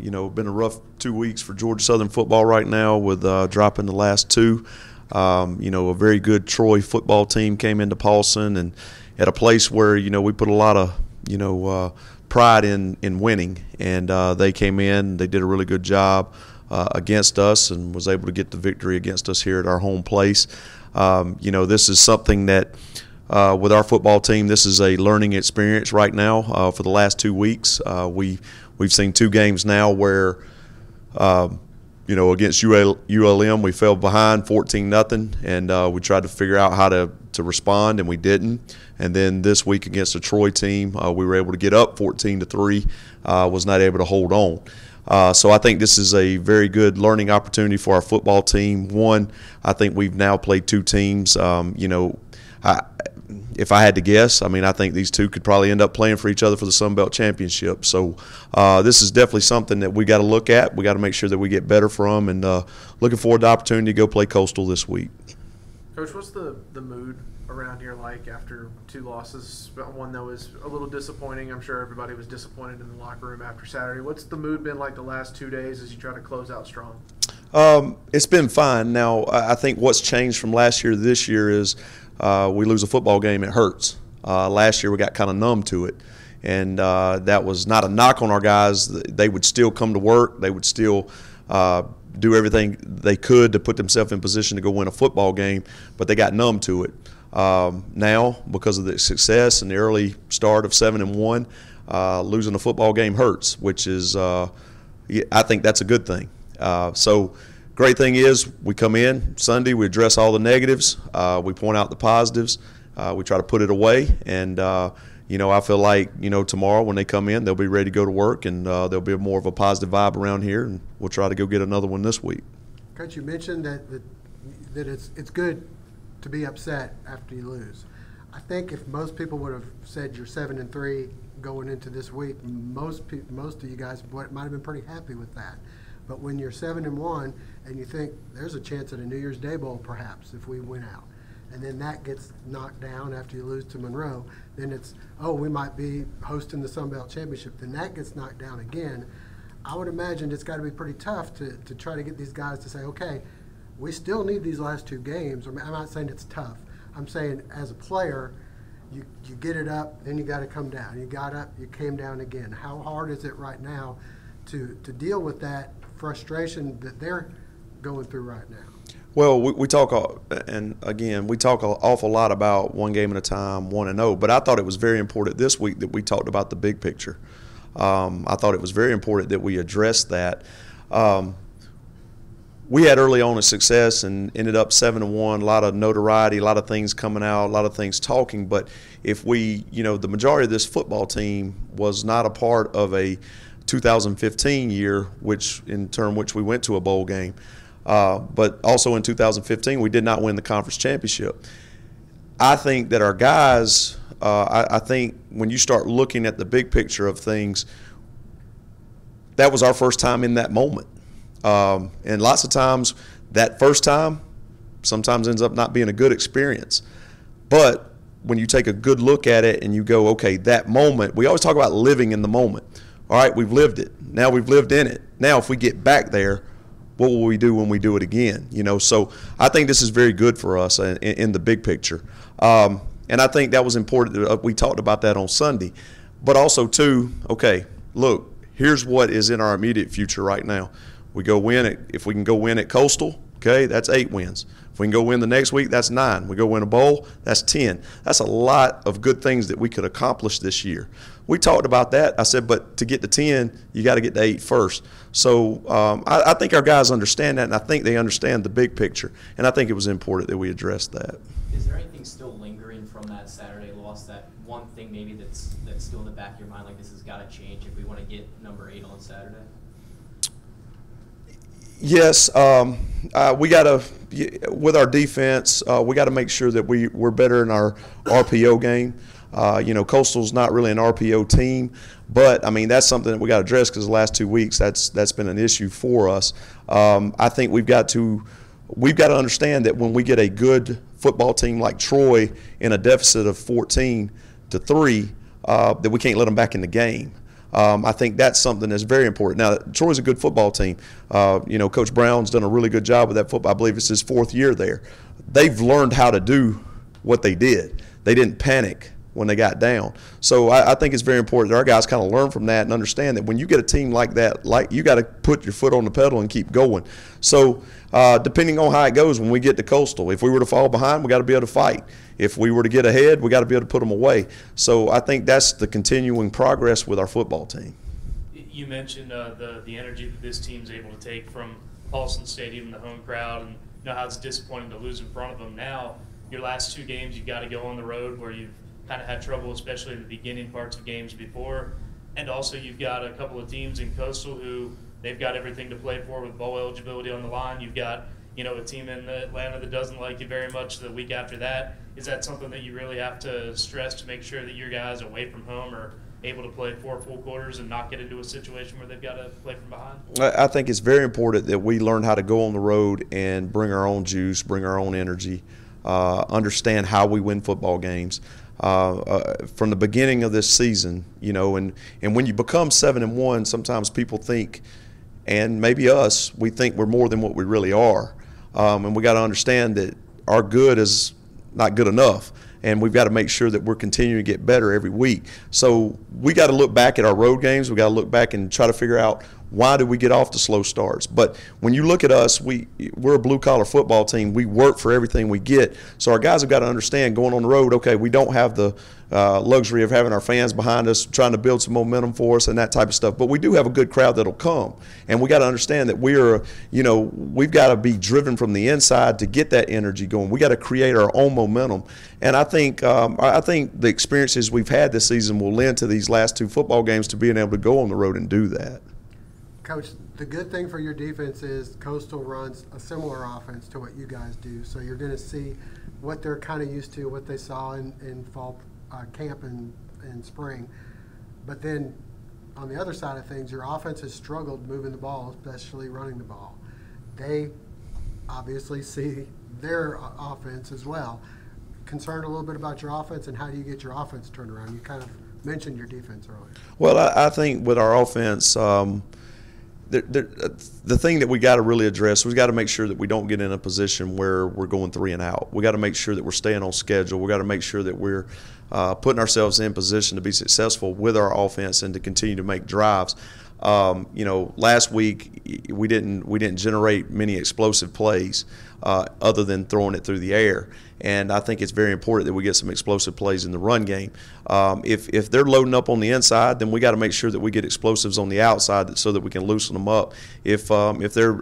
You know, been a rough 2 weeks for Georgia Southern football right now with dropping the last two. You know, a very good Troy football team came into Paulson and at a place where, you know, we put a lot of, pride in winning. And they came in, they did a really good job against us and was able to get the victory against us here at our home place. You know, this is something that with our football team, this is a learning experience right now for the last 2 weeks. We've seen two games now where, against ULM we fell behind 14-0, and we tried to figure out how to respond, and we didn't. And then this week against the Troy team, we were able to get up 14-3, was not able to hold on. So I think this is a very good learning opportunity for our football team. One, I think we've now played two teams. If I had to guess, I think these two could probably end up playing for each other for the Sun Belt Championship. So this is definitely something that we got to look at. We got to make sure that we get better from, and looking forward to the opportunity to go play Coastal this week. Coach, what's the mood around here like after two losses? One that was a little disappointing. I'm sure everybody was disappointed in the locker room after Saturday. What's the mood been like the last 2 days as you try to close out strong? It's been fine. Now, I think what's changed from last year to this year is we lose a football game, it hurts. Last year we got kind of numb to it, and that was not a knock on our guys. They would still come to work. They would still do everything they could to put themselves in position to go win a football game, but they got numb to it. Now, because of the success and the early start of 7-1, losing a football game hurts, which is I think that's a good thing. So great thing is we come in Sunday, we address all the negatives, we point out the positives, we try to put it away, and I feel like tomorrow when they come in, they'll be ready to go to work, and there'll be more of a positive vibe around here, and we'll try to go get another one this week. Coach, you mentioned that it's good to be upset after you lose. I think if most people would have said you're 7-3 going into this week, most of you guys might have been pretty happy with that. But when you're 7-1 and you think there's a chance at a New Year's Day bowl perhaps if we win out, and then that gets knocked down after you lose to Monroe, then it's, we might be hosting the Sun Belt Championship. Then that gets knocked down again. I would imagine it's got to be pretty tough to try to get these guys to say, okay, we still need these last two games. I'm not saying it's tough. I'm saying as a player, you get it up, then you got to come down. You got up, you came down again. How hard is it right now to deal with that frustration that they're going through right now? Well, we talk, and again, we talk an awful lot about one game at a time, 1-0, but I thought it was very important this week that we talked about the big picture. I thought it was very important that we addressed that. We had early on a success and ended up 7-1, a lot of notoriety, a lot of things coming out, a lot of things talking, but if we, the majority of this football team was not a part of a 2015 year, which we went to a bowl game. But also in 2015, we did not win the conference championship. I think that our guys, I think when you start looking at the big picture of things, that was our first time in that moment. And lots of times, that first time sometimes ends up not being a good experience. But when you take a good look at it and you go, okay, that moment, we always talk about living in the moment. All right, we've lived it. Now we've lived in it. Now if we get back there, what will we do when we do it again? So I think this is very good for us in the big picture. And I think that was important. We talked about that on Sunday. But also, too, okay, look, here's what is in our immediate future right now. We go win it. If we can go win at Coastal, okay, that's 8 wins. If we can go win the next week, that's 9. We go win a bowl, that's 10. That's a lot of good things that we could accomplish this year. We talked about that. I said, but to get to 10, you got to get to 8 first. So I think our guys understand that, and I think they understand the big picture. And I think it was important that we addressed that. Is there anything still lingering from that Saturday loss, that one thing maybe that's still in the back of your mind, like this has got to change if we want to get number 8 on Saturday? Yes, we got to, with our defense, we got to make sure that we're better in our RPO game. Coastal's not really an RPO team, but that's something that we got to address because the last 2 weeks that's been an issue for us. I think we've got to understand that when we get a good football team like Troy in a deficit of 14-3, that we can't let them back in the game. I think that's something that's very important. Now, Troy's a good football team. Coach Brown's done a really good job with that football. I believe it's his 4th year there. They've learned how to do what they did. They didn't panic when they got down. So I think it's very important that our guys kind of learn from that and understand that when you get a team like that, you got to put your foot on the pedal and keep going. So depending on how it goes when we get to Coastal, if we were to fall behind, we got to be able to fight. If we were to get ahead, we got to be able to put them away. So I think that's the continuing progress with our football team. You mentioned the energy that this team's able to take from Paulson Stadium, the home crowd, and how it's disappointing to lose in front of them. Now, your last 2 games, you've got to go on the road where you've kind of had trouble, especially in the beginning parts of games before. And also you've got a couple of teams in Coastal who they've got everything to play for with bowl eligibility on the line. You've got, a team in Atlanta that doesn't like you very much the week after that. Is that something that you really have to stress to make sure that your guys away from home are able to play 4 full quarters and not get into a situation where they've got to play from behind? I think it's very important that we learn how to go on the road and bring our own juice, bring our own energy, understand how we win football games. From the beginning of this season, and when you become 7-1, sometimes people think, and maybe us, we think we're more than what we really are. And we got to understand that our good is not good enough. And we've got to make sure that we're continuing to get better every week. So we got to look back at our road games. We got to look back and try to figure out why do we get off the slow starts. But when you look at us, we're a blue-collar football team. We work for everything we get. So our guys have got to understand going on the road, okay, we don't have the luxury of having our fans behind us trying to build some momentum for us and that type of stuff. But we do have a good crowd that'll come. And we got to understand that we've got to be driven from the inside to get that energy going. We got to create our own momentum. And I think the experiences we've had this season will lend to these last 2 football games to being able to go on the road and do that. Coach, the good thing for your defense is Coastal runs a similar offense to what you guys do. So you're going to see what they're kind of used to, what they saw in fall camp and spring. But then on the other side of things, your offense has struggled moving the ball, especially running the ball. They obviously see their offense as well. Concerned a little bit about your offense, and how do you get your offense turned around? You kind of mentioned your defense earlier. Well, I think with our offense, the thing that we got to really address, we got to make sure that we don't get in a position where we're going 3 and out. We got to make sure that we're staying on schedule. We got to make sure that we're putting ourselves in position to be successful with our offense and to continue to make drives. Last week we didn't generate many explosive plays other than throwing it through the air. And I think it's very important that we get some explosive plays in the run game. If they're loading up on the inside, then we got to make sure that we get explosives on the outside so that we can loosen them up. If they're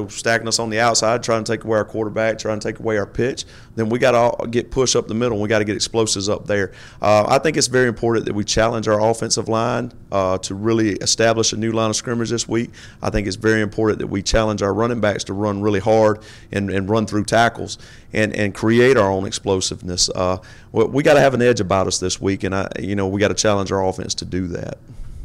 stacking us on the outside, trying to take away our quarterback, trying to take away our pitch, then we got to get push up the middle. And we got to get explosives up there. I think it's very important that we challenge our offensive line to really establish a new line of scrimmage this week. I think it's very important that we challenge our running backs to run really hard and run through tackles and create our own explosiveness. We got to have an edge about us this week, and we got to challenge our offense to do that.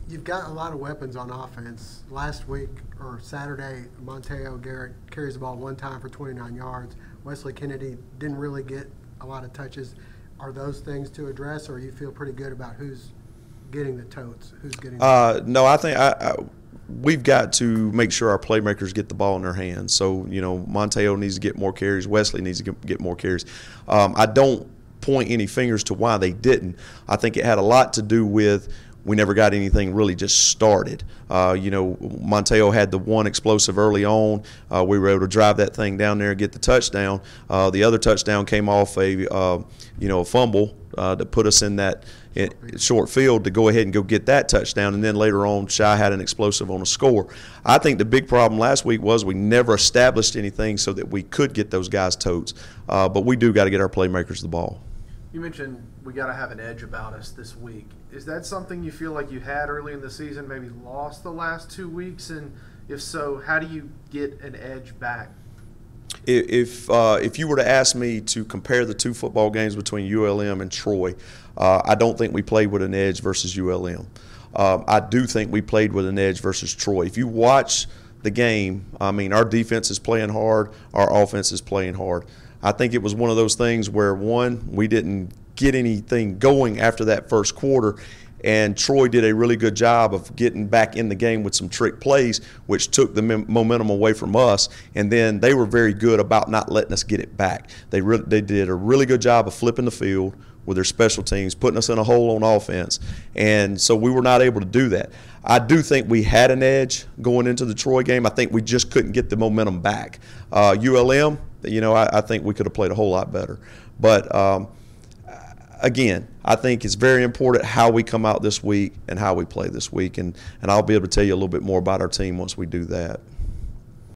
You've got a lot of weapons on offense. Last week or Saturday, Monteo Garrett carries the ball 1 time for 29 yards. Wesley Kennedy didn't really get a lot of touches. Are those things to address, or you feel pretty good about who's getting the totes, who's getting the No, I think we've got to make sure our playmakers get the ball in their hands. So, Monteo needs to get more carries. Wesley needs to get more carries. I don't point any fingers to why they didn't. I think it had a lot to do with we never got anything really just started. Monteo had the one explosive early on. We were able to drive that thing down there and get the touchdown. The other touchdown came off a fumble that put us in that short field to go ahead and go get that touchdown. And then later on, Shai had an explosive on a score. I think the big problem last week was we never established anything so that we could get those guys totes. But we do got to get our playmakers the ball. You mentioned we got to have an edge about us this week. Is that something you feel like you had early in the season, maybe lost the last 2 weeks? And if so, how do you get an edge back? If you were to ask me to compare the 2 football games between ULM and Troy, I don't think we played with an edge versus ULM. I do think we played with an edge versus Troy. If you watch the game, our defense is playing hard, our offense is playing hard. I think it was one of those things where, one, we didn't get anything going after that first quarter, And Troy did a really good job of getting back in the game with some trick plays, which took the momentum away from us. And then they were very good about not letting us get it back. They did a really good job of flipping the field with their special teams, putting us in a hole on offense. And so we were not able to do that. I do think we had an edge going into the Troy game. I think we just couldn't get the momentum back. ULM, I think we could have played a whole lot better. But again, I think it's very important how we come out this week and how we play this week. And I'll be able to tell you a little bit more about our team once we do that.